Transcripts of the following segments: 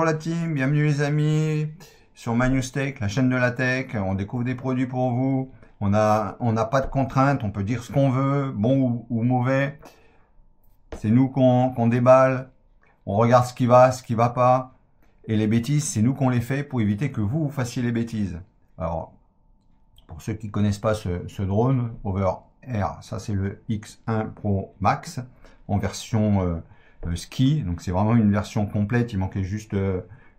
la team, bienvenue les amis sur MyNewsTech, la chaîne de la tech. On découvre des produits pour vous. On n'a pas de contraintes, on peut dire ce qu'on veut, bon ou mauvais. C'est nous qu'on déballe, on regarde ce qui va pas. Et les bêtises, c'est nous qu'on les fait pour éviter que vous fassiez les bêtises. Alors, pour ceux qui ne connaissent pas ce drone, Over Air, ça c'est le X1 Pro Max en version ski. Donc c'est vraiment une version complète, il manquait juste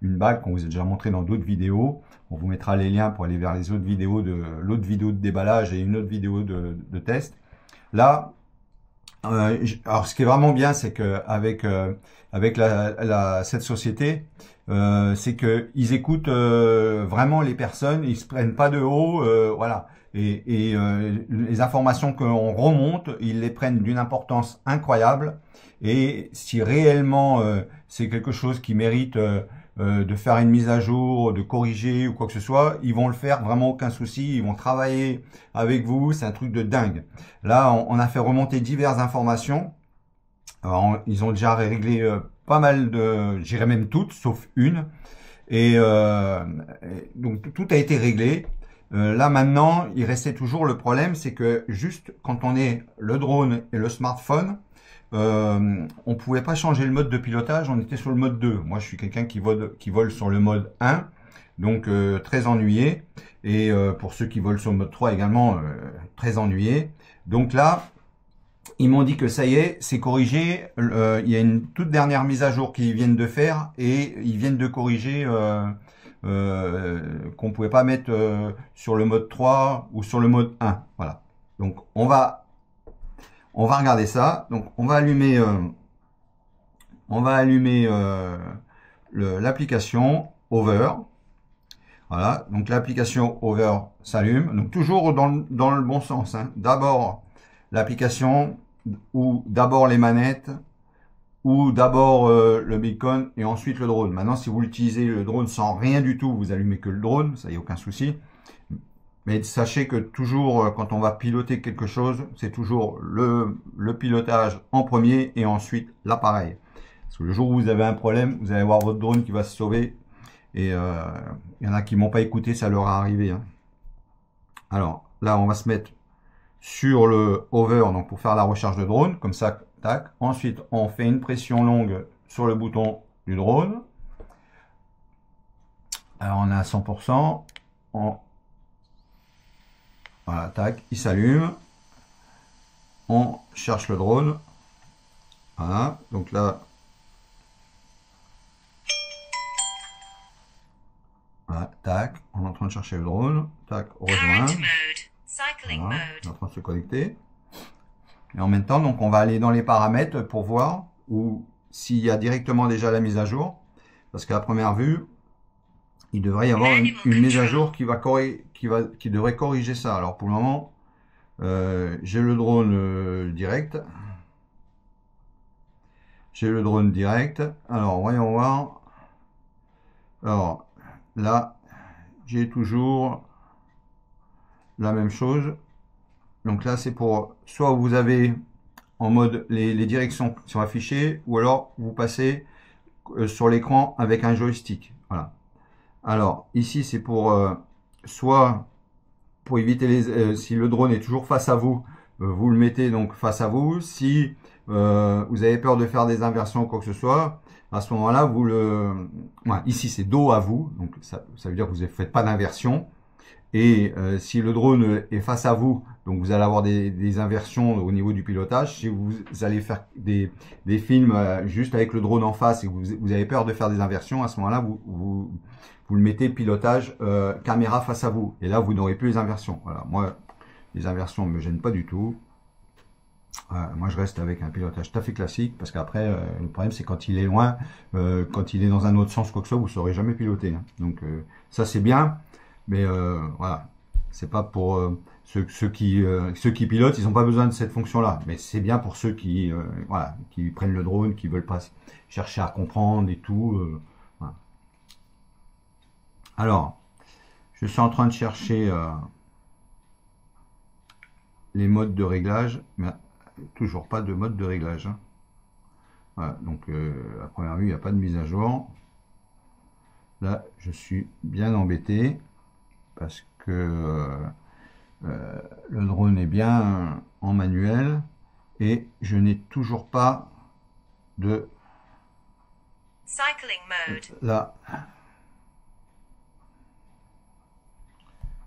une bague qu'on vous a déjà montré dans d'autres vidéos. On vous mettra les liens pour aller vers les autres vidéos l'autre vidéo de déballage et une autre vidéo de test. Là, alors ce qui est vraiment bien, c'est que avec cette société, c'est que ils écoutent vraiment les personnes, ils se prennent pas de haut, voilà. Et les informations qu'on remonte, ils les prennent d'une importance incroyable. Et si réellement c'est quelque chose qui mérite de faire une mise à jour, de corriger ou quoi que ce soit, ils vont le faire, vraiment aucun souci, ils vont travailler avec vous, c'est un truc de dingue. Là, on a fait remonter diverses informations. Alors, ils ont déjà réglé pas mal de, j'irais même toutes, sauf une. Et donc tout a été réglé. Là maintenant, il restait toujours le problème, c'est que juste quand on est le drone et le smartphone, on pouvait pas changer le mode de pilotage, on était sur le mode 2. Moi, je suis quelqu'un qui vole sur le mode 1, donc très ennuyé. Et pour ceux qui volent sur le mode 3 également, très ennuyé. Donc là, ils m'ont dit que ça y est, c'est corrigé. Il y a une toute dernière mise à jour qu'ils viennent de faire et ils viennent de corriger qu'on pouvait pas mettre sur le mode 3 ou sur le mode 1. Voilà. Donc on va regarder ça. Donc on va allumer l'application Over. Voilà. Donc l'application Over s'allume. Donc toujours dans le bon sens, hein. D'abord l'application ou d'abord les manettes ou d'abord le beacon et ensuite le drone. Maintenant, si vous utilisez le drone sans rien du tout, vous allumez que le drone, ça y a aucun souci. Mais sachez que toujours, quand on va piloter quelque chose, c'est toujours le pilotage en premier et ensuite l'appareil. Parce que le jour où vous avez un problème, vous allez voir votre drone qui va se sauver. Et il y en a qui m'ont pas écouté, ça leur est arrivé, hein. Alors là, on va se mettre sur le Over, donc pour faire la recherche de drone, comme ça, tac. Ensuite, on fait une pression longue sur le bouton du drone. Alors, on est à 100%. Voilà, tac, il s'allume. On cherche le drone. Voilà, donc là, voilà, tac, on est en train de chercher le drone. Tac, rejoindre. Voilà, on est en train de se connecter. Et en même temps, donc on va aller dans les paramètres pour voir ou s'il y a directement déjà la mise à jour. Parce qu'à première vue, il devrait y avoir une mise à jour qui devrait corriger ça. Alors pour le moment, j'ai le drone direct. J'ai le drone direct. Alors voyons voir. Alors là, j'ai toujours la même chose. Donc là, c'est pour soit vous avez en mode les directions qui sont affichées, ou alors vous passez sur l'écran avec un joystick. Voilà. Alors ici, c'est pour soit pour éviter si le drone est toujours face à vous, vous le mettez donc face à vous. Si vous avez peur de faire des inversions ou quoi que ce soit, à ce moment-là, voilà, ici c'est dos à vous, donc ça veut dire que vous ne faites pas d'inversion. Et si le drone est face à vous, donc vous allez avoir des inversions au niveau du pilotage. Si vous allez faire des films juste avec le drone en face et que vous avez peur de faire des inversions, à ce moment-là, vous le mettez pilotage caméra face à vous. Et là, vous n'aurez plus les inversions. Voilà, moi, les inversions ne me gênent pas du tout. Moi, je reste avec un pilotage tout à fait classique parce qu'après, le problème, c'est quand il est loin, quand il est dans un autre sens, quoi que ce soit, vous ne saurez jamais piloter, hein. Donc, ça, c'est bien. Mais voilà, c'est pas pour ceux qui pilotent, ils n'ont pas besoin de cette fonction-là. Mais c'est bien pour ceux qui voilà, qui prennent le drone, qui veulent pas chercher à comprendre et tout. Voilà. Alors, je suis en train de chercher les modes de réglage, mais toujours pas de mode de réglage, hein. Voilà, donc à première vue, il n'y a pas de mise à jour. là, je suis bien embêté parce que le drone est bien en manuel et je n'ai toujours pas de cycling mode. Là.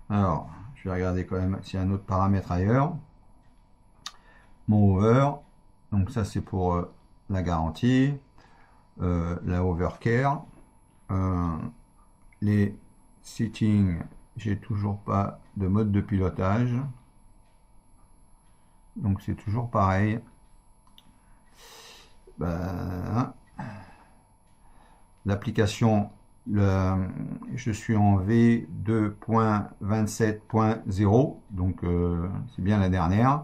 Alors, je vais regarder quand même s'il y a un autre paramètre ailleurs. Mon hover, donc ça c'est pour la garantie, la overcare, les settings, j'ai toujours pas de mode de pilotage, donc c'est toujours pareil. Ben, l'application, je suis en V2.27.0, donc c'est bien la dernière.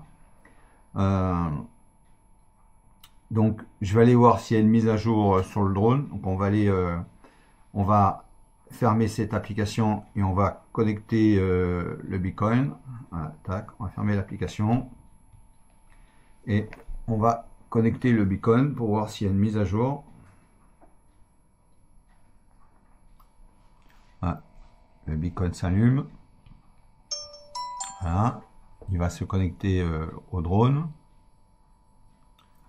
Donc je vais aller voir s'il y a une mise à jour sur le drone. Donc on va aller, on va fermer cette application et on va connecter le beacon. Voilà, tac, on va fermer l'application et on va connecter le beacon pour voir s'il y a une mise à jour. Voilà, le beacon s'allume. Voilà, il va se connecter au drone.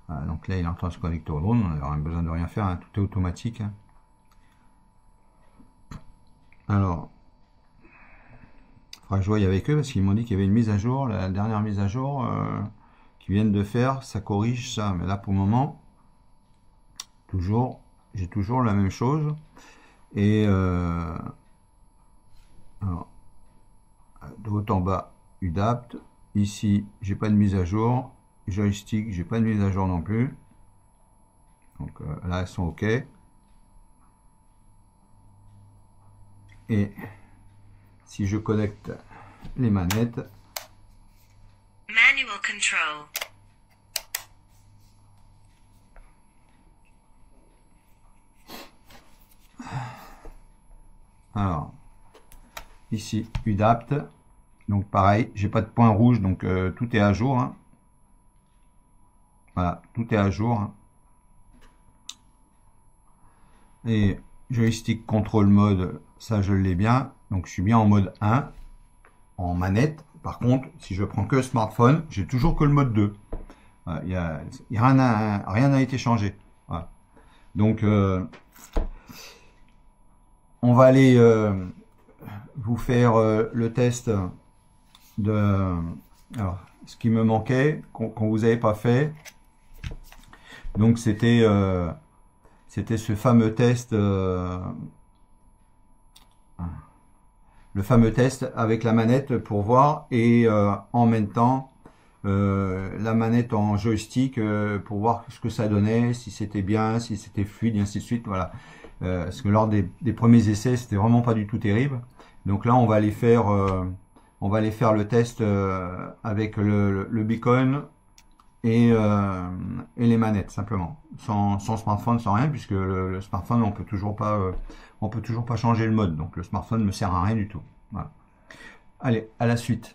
Voilà, donc là, il est en train de se connecter au drone. On n'aura besoin de rien faire, hein, tout est automatique. Hein. Alors, il faudra que je voie avec eux parce qu'ils m'ont dit qu'il y avait une mise à jour, la dernière mise à jour qu'ils viennent de faire, ça corrige ça. Mais là, pour le moment, j'ai toujours la même chose. Et alors, de haut en bas, UDAPT. Ici, j'ai pas de mise à jour. Joystick, j'ai pas de mise à jour non plus. Donc là, elles sont OK. Et si je connecte les manettes, manual control. alors ici UDAPT, donc pareil, j'ai pas de point rouge, donc tout est à jour. Hein. Voilà, tout est à jour. Hein. Et joystick control mode, ça je l'ai bien. Donc je suis bien en mode 1, en manette. Par contre, si je prends que smartphone, j'ai toujours que le mode 2. Voilà, rien n'a été changé. Voilà. Donc on va aller vous faire le test de alors, ce qui me manquait, qu'on vous avait pas fait. Donc c'était ce fameux test, le fameux test avec la manette pour voir et en même temps la manette en joystick pour voir ce que ça donnait, si c'était bien, si c'était fluide, et ainsi de suite. Voilà. Parce que lors des premiers essais, c'était vraiment pas du tout terrible. Donc là, on va aller faire le test avec le beacon et les manettes simplement, sans smartphone, sans rien, puisque le smartphone on peut toujours pas changer le mode, donc le smartphone ne sert à rien du tout. Voilà. Allez, à la suite.